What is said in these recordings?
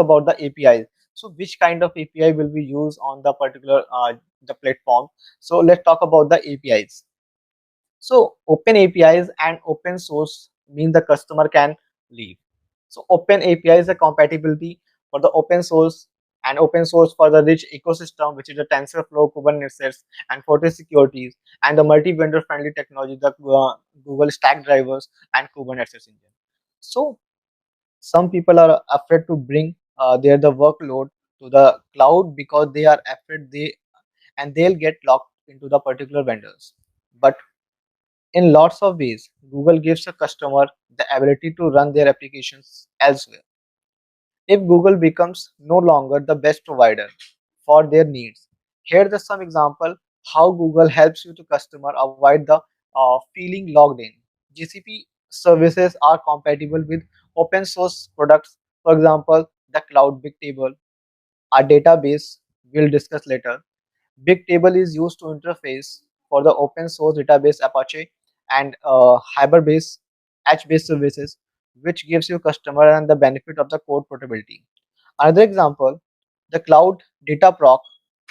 about the APIs. So which kind of API will we use on the particular the platform? So let's talk about the APIs. So open APIs and open source mean the customer can leave. So open API is a compatibility for the open source, and open source for the rich ecosystem, which is the TensorFlow, Kubernetes, and Forte securities, and the multi-vendor friendly technology, the Google Stack drivers and Kubernetes engine. So some people are afraid to bring their the workload to the cloud because they are afraid they'll get locked into the particular vendors. But in lots of ways, Google gives a customer the ability to run their applications elsewhere. If Google becomes no longer the best provider for their needs, here are some example how Google helps you to customer avoid the feeling logged in. GCP services are compatible with open source products. For example, the Cloud Bigtable, a database we'll discuss later. Bigtable is used to interface for the open source database Apache and H-based services, which gives you customer and the benefit of the code portability. Another example, the Cloud Dataproc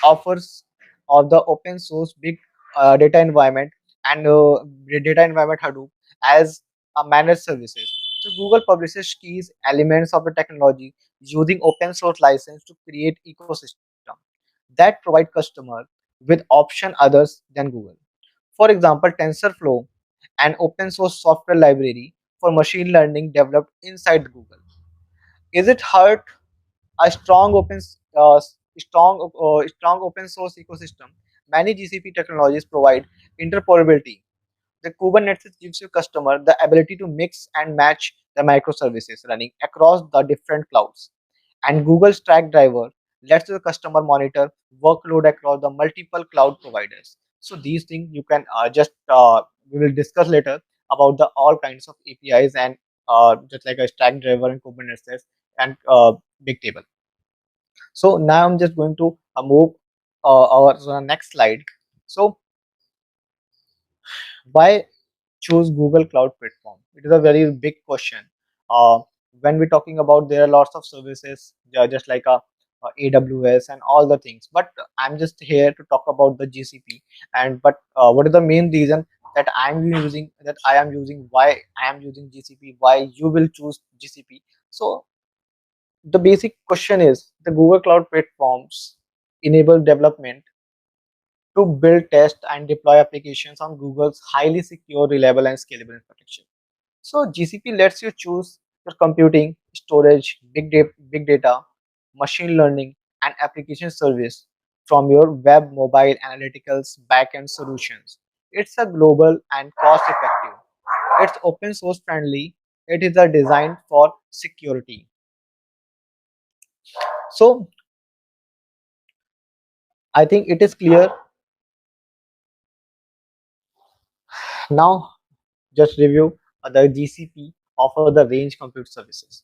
offers of the open source big data environment and data environment Hadoop as a managed services. So Google publishes keys elements of the technology using open source license to create ecosystem that provide customer with option others than Google. For example, TensorFlow, an open source software library for machine learning developed inside Google. Is it hurt a strong open source ecosystem? Many GCP technologies provide interoperability. The Kubernetes gives your customer the ability to mix and match the microservices running across the different clouds. And Google Stack Driver lets the customer monitor workload across the multiple cloud providers. So these things you can just we will discuss later about the all kinds of APIs and just like a Stack Driver and Kubernetes and Bigtable. So now I'm just going to move our next slide. So why choose Google Cloud Platform? It is a very big question. Uh, when we're talking about, there are lots of services, just like AWS and all the things. But I'm just here to talk about the GCP. And but what is the main reason that I am using, why I am using GCP, why you will choose GCP? So the basic question is the Google Cloud platforms enable development to build, test, and deploy applications on Google's highly secure, reliable, and scalable infrastructure. So GCP lets you choose your computing, storage, big data, machine learning, and application service from your web, mobile, analyticals, backend solutions. It's a global and cost effective. It's open source friendly. It is a designed for security. So I think it is clear. Now just review the GCP offer the range compute services.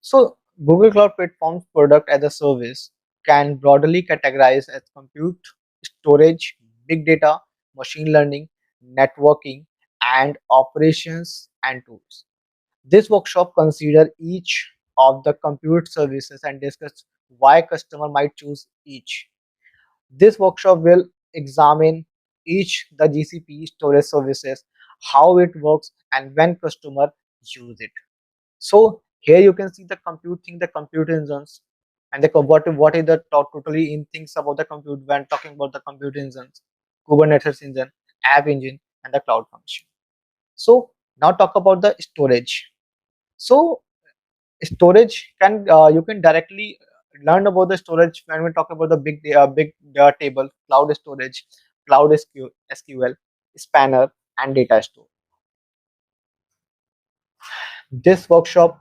So Google Cloud Platform's product as a service can broadly categorize as compute, storage, big data, machine learning, networking, and operations and tools. This workshop consider each of the compute services and discuss why customer might choose each. This workshop will examine each the GCP storage services, how it works, and when customer use it. So here you can see the compute thing, the compute engines, and the what is the totally in things about the compute when talking about the compute engines, Kubernetes engine, app engine, and the cloud function. So now talk about the storage. So storage can you can directly learn about the storage when we talk about the big table, cloud storage, cloud SQL, spanner, and data store. This workshop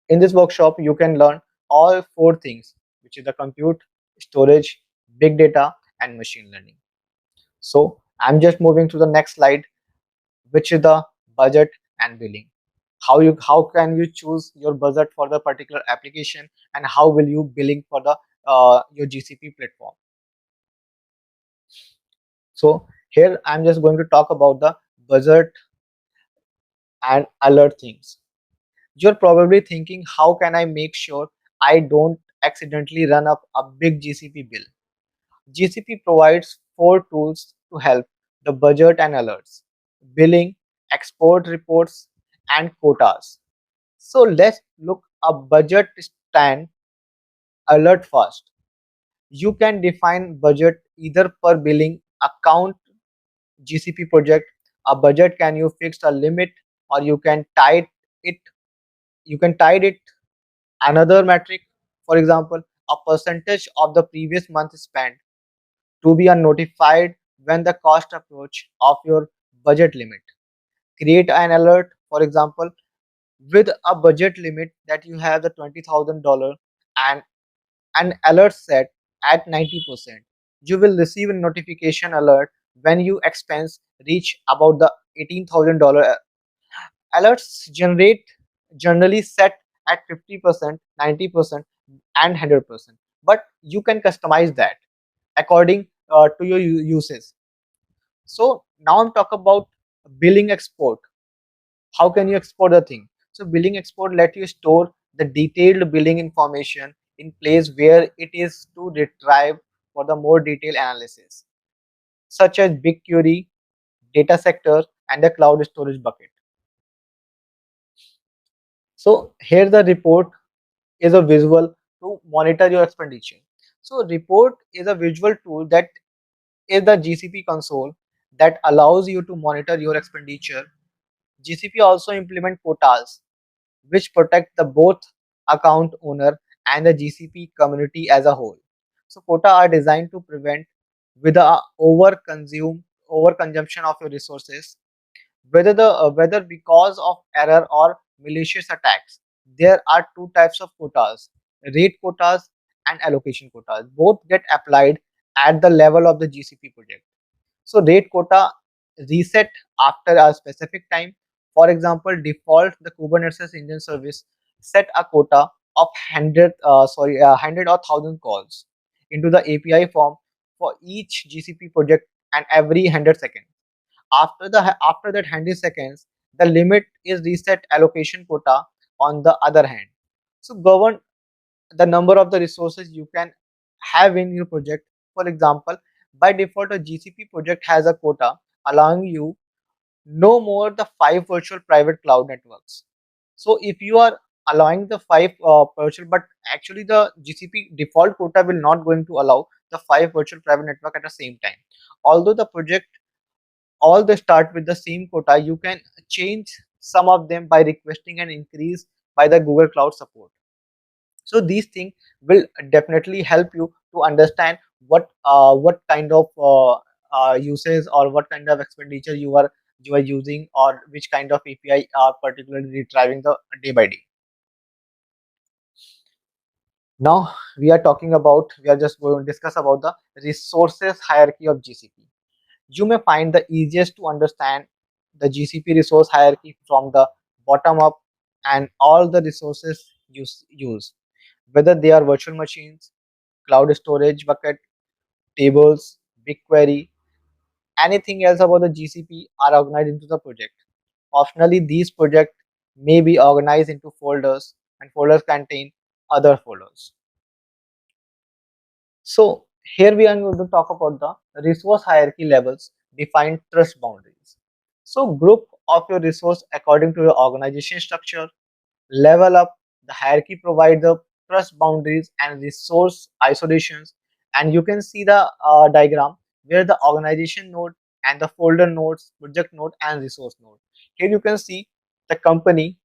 In this workshop, you can learn all four things, which is the compute, storage, big data, and machine learning. So I'm just moving to the next slide, which is the budget and billing. How can you choose your budget for the particular application, and how will you billing for the your GCP platform? So here I'm just going to talk about the budget and alert things. You're probably thinking, how can I make sure I don't accidentally run up a big GCP bill? GCP provides four tools to help: the budget and alerts, billing, export reports, and quotas. So let's look a budget stand alert first. You can define budget either per billing account GCP project. A budget can you fix a limit, or it you can tie it another metric. For example, a percentage of the previous month spent to be notified when the cost approach of your budget limit. Create an alert, for example, with a budget limit that you have the $20,000 and an alert set at 90%. You will receive a notification alert when you expense reach about the $18,000. Alerts generally set at 50%, 90%, and 100%. But you can customize that according to your uses. So now I'm talking about billing export. How can you export the thing? So billing export let you store the detailed billing information in place where it is to retrieve for the more detailed analysis, such as BigQuery, data sector, and the cloud storage bucket. So here the report is a visual to monitor your expenditure. So report is a visual tool that is the GCP console that allows you to monitor your expenditure. GCP also implement quotas, which protect the both account owner and the GCP community as a whole. So quota are designed to prevent with the overconsumption of your resources, whether because of error or malicious attacks. There are two types of quotas: rate quotas and allocation quotas. Both get applied at the level of the GCP project. So rate quota reset after a specific time. For example, default the Kubernetes engine service set a quota of 100 or 1,000 calls into the API form for each GCP project and every 100 seconds. After that 100 seconds, the limit is reset. Allocation quota on the other hand, so govern the number of the resources you can have in your project. For example, by default a GCP project has a quota allowing you no more the 5 virtual private cloud networks. So if you are allowing the 5 virtual, but actually the GCP default quota will not going to allow the 5 virtual private network at the same time. Although the project all they start with the same quota, you can change some of them by requesting an increase by the Google Cloud support. So these things will definitely help you to understand what kind of uses or what kind of expenditure you are using, or which kind of API are particularly driving the day by day. Now we are just going to discuss about the resources hierarchy of GCP. You may find the easiest to understand the GCP resource hierarchy from the bottom up, and all the resources use, whether they are virtual machines, cloud storage bucket, tables, BigQuery, anything else about the GCP are organized into the project. Optionally, these projects may be organized into folders, and folders contain other folders. So here we are going to talk about the resource hierarchy levels, define trust boundaries. So group of your resource according to your organization structure. Level up, the hierarchy provide the trust boundaries and resource isolations. And you can see the diagram where the organization node and the folder nodes, project node and resource node. Here you can see the company,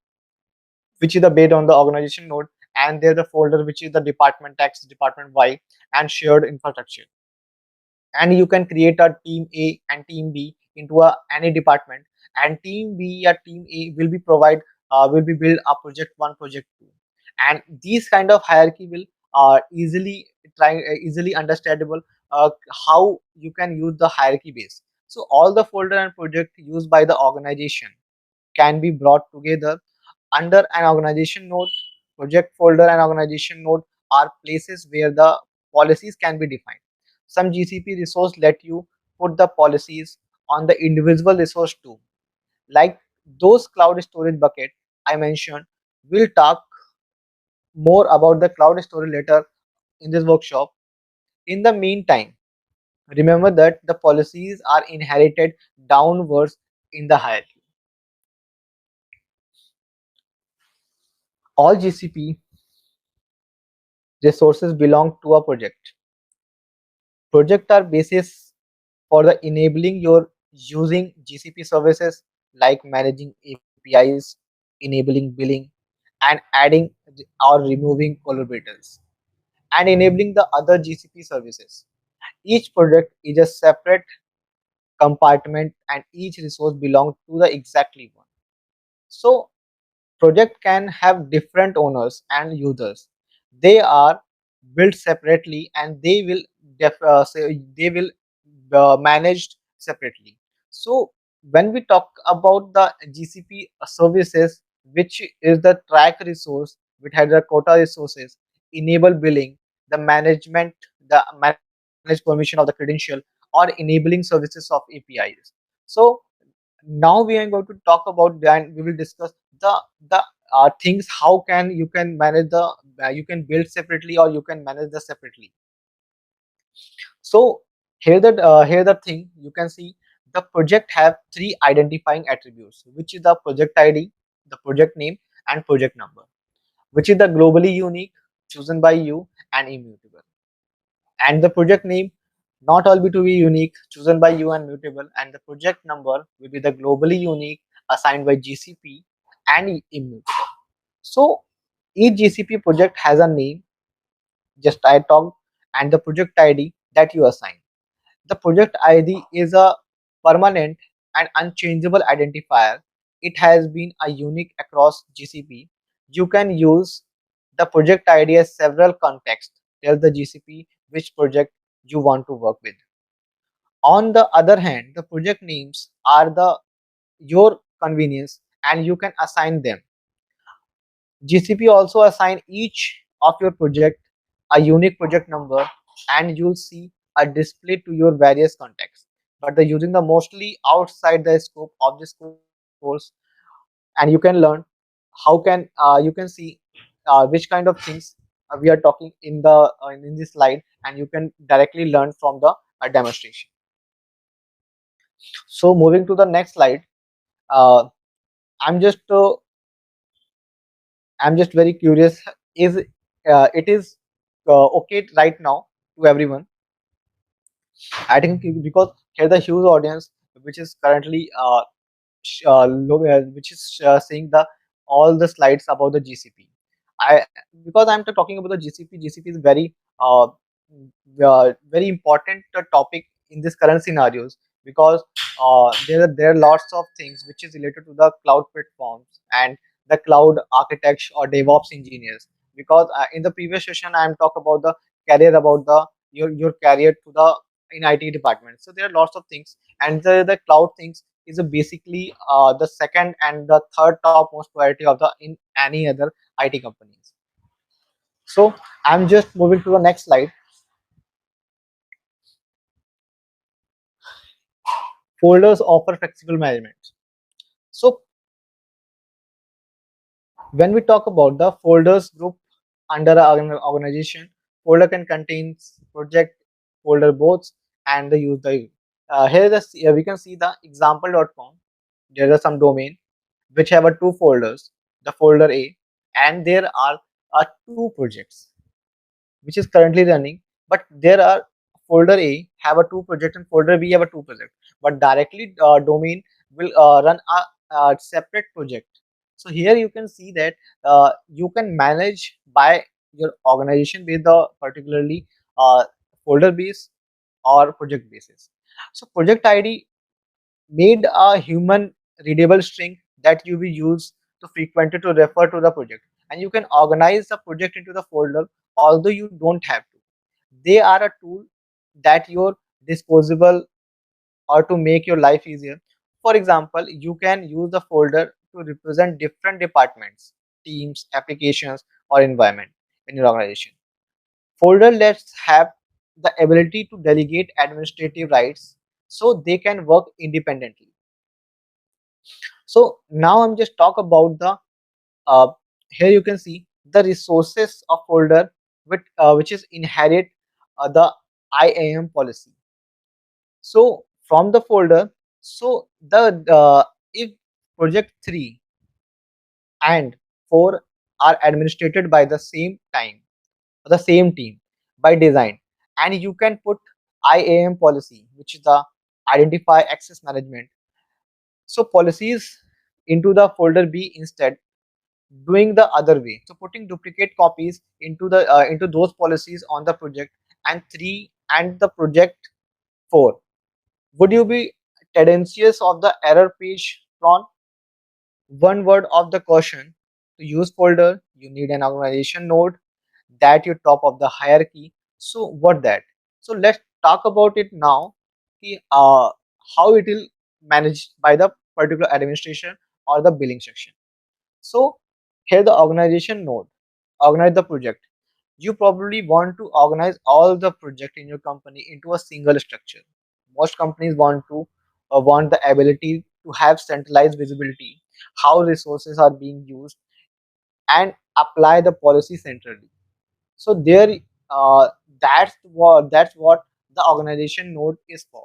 which is the based on the organization node, and there the folder which is the department X, department Y, and shared infrastructure. And you can create a team A and team B into any department, and team B or team A will be build a project 1, project 2, and these kind of hierarchy will easily understandable how you can use the hierarchy base. So all the folder and project used by the organization can be brought together under an organization node. Project folder and organization node are places where the policies can be defined. Some GCP resource let you put the policies on the individual resource too, like those cloud storage bucket I mentioned. We'll talk more about the cloud story later in this workshop. In the meantime, remember that the policies are inherited downwards in the hierarchy. All GCP resources belong to a project. Projects are basis for the enabling your using GCP services like managing APIs, enabling billing, and adding or removing collaborators, and enabling the other GCP services. Each project is a separate compartment and each resource belongs to the exactly one. So project can have different owners and users. They are built separately and they will managed separately. So when we talk about the GCP services, which is the track resource, which has the quota resources, enable billing, the manage permission of the credential, or enabling services of APIs. So now we are going to talk about and we will discuss the things how can you can manage the you can build separately or you can manage the separately. So here the thing you can see the project have three identifying attributes, which is the project ID, the project name, and project number, which is the globally unique, chosen by you, and immutable. And the project name not all be to be unique, chosen by you and mutable, and the project number will be the globally unique, assigned by GCP and immutable. So each GCP project has a name, just I talked, and the project ID that you assign. The project ID is a permanent and unchangeable identifier. It has been a unique across GCP. You can use the project ID as several contexts. Tell the GCP which project you want to work with. On the other hand, the project names are the your convenience and you can assign them. GCP also assign each of your project a unique project number and you'll see a display to your various contexts. But they're using the mostly outside the scope of this course, and you can learn how can you can see which kind of things we are talking in this slide, and you can directly learn from the demonstration. So moving to the next slide, uh, I'm just uh, I'm just very curious. Is it is okay right now to everyone? I think because here's a huge audience which is currently which is seeing the all the slides about the GCP. I because I'm talking about the GCP. GCP is very important topic in this current scenarios because there are lots of things which is related to the cloud platforms and the cloud architects or DevOps engineers. Because in the previous session I am talk about the career about the your career to the in IT department. So there are lots of things, and the cloud things is basically the second and the third top most priority of the in any other IT companies. So I'm just moving to the next slide. Folders offer flexible management. So when we talk about the folders group under an organization, folder can contain project, folder boards, and the user. Here we can see the example.com. There are some domain which have a two folders, the folder A, and there are two projects which is currently running, but there are folder A have a two project and folder B have a two project, but directly domain will run a separate project. So here you can see that you can manage by your organization with the particularly uh, folder base or project basis. So project ID made a human readable string that you will use to frequently to refer to the project, and you can organize the project into the folder although you don't have to. They are a tool that your disposable or to make your life easier. For example, you can use the folder to represent different departments, teams, applications, or environment in your organization. Folder lets have the ability to delegate administrative rights so they can work independently. So now I'm just talk about the uh, here you can see the resources of folder which is inherit the IAM policy. So from the folder, so the if project 3 and 4 are administrated by the same time, the same team by design, and you can put IAM policy, which is the identify access management. So policies into the folder B instead doing the other way. So putting duplicate copies into those policies on the project and 3 and the project 4. Would you be tendencies of the error page prawn? One word of the caution: to use folder, you need an organization node that you top of the hierarchy. So what that? So let's talk about it now. How it will managed by the particular administration or the billing section. So here the organization node, organize the project. You probably want to organize all the project in your company into a single structure. Most companies want the ability to have centralized visibility, how resources are being used, and apply the policy centrally. So there, uh, that's what the organization node is for.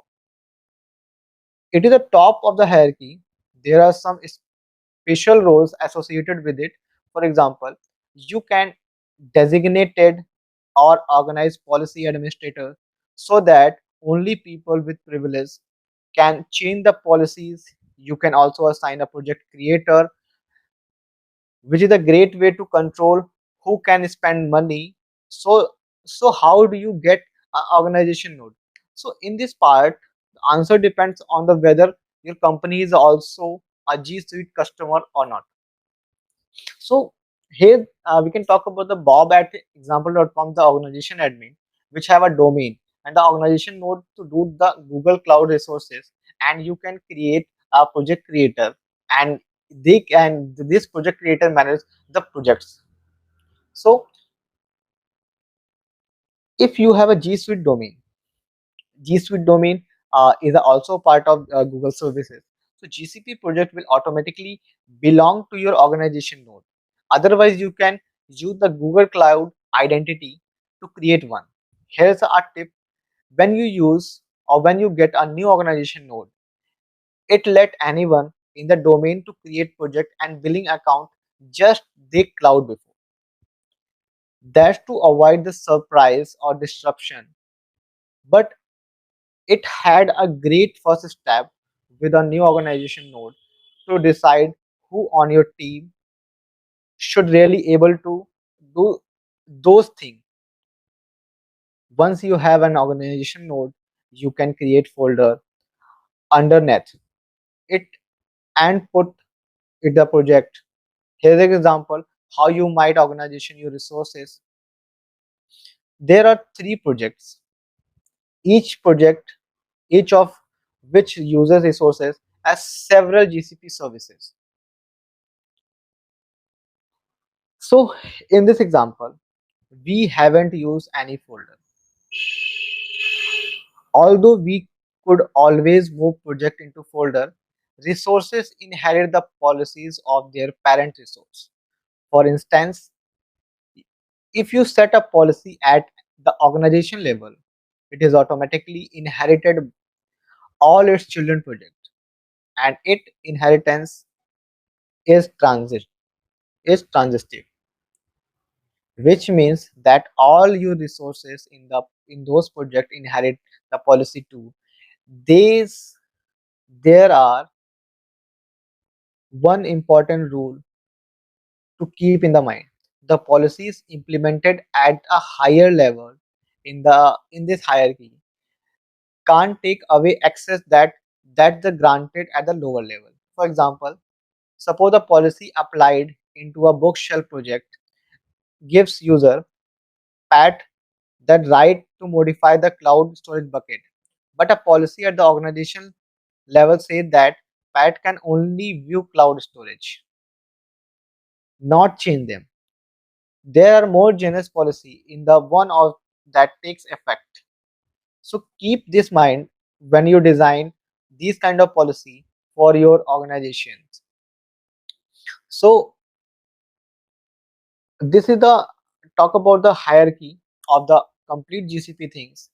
It is the top of the hierarchy. There are some special roles associated with it. For example, you can designated or organize policy administrator so that only people with privilege can change the policies. You can also assign a project creator, which is a great way to control who can spend money. So how do you get an organization node? So in this part, the answer depends on the whether your company is also a G Suite customer or not. So here we can talk about the Bob at example.com, the organization admin, which have a domain and the organization node to do the Google Cloud resources, and you can create a project creator, and this project creator manages the projects. So if you have a G Suite domain, G Suite domain is also part of Google services. So GCP project will automatically belong to your organization node. Otherwise, you can use the Google Cloud identity to create one. Here's a tip: when you use or when you get a new organization node, it let anyone in the domain to create project and billing account just they cloud before. That's to avoid the surprise or disruption. But it had a great first step with a new organization node to decide who on your team should really able to do those things. Once you have an organization node, you can create folder underneath it and put it the project. Here's an example how you might organization your resources. There are 3 projects. Each project, each of which uses resources as several GCP services. So in this example, we haven't used any folder. Although we could always move project into folder, resources inherit the policies of their parent resource. For instance, if you set a policy at the organization level, it is automatically inherited all its children project, and its inheritance is transitive, which means that all your resources in those projects inherit the policy too. These there are one important rule to keep in the mind: the policies implemented at a higher level in this hierarchy can't take away access that the granted at the lower level. For example, suppose the policy applied into a bookshelf project gives user pat that right to modify the cloud storage bucket, but a policy at the organization level says that pat can only view cloud storage, not change them. There are more generous policy in the one of that takes effect. So keep this mind when you design these kind of policy for your organizations. So this is the talk about the hierarchy of the complete GCP things.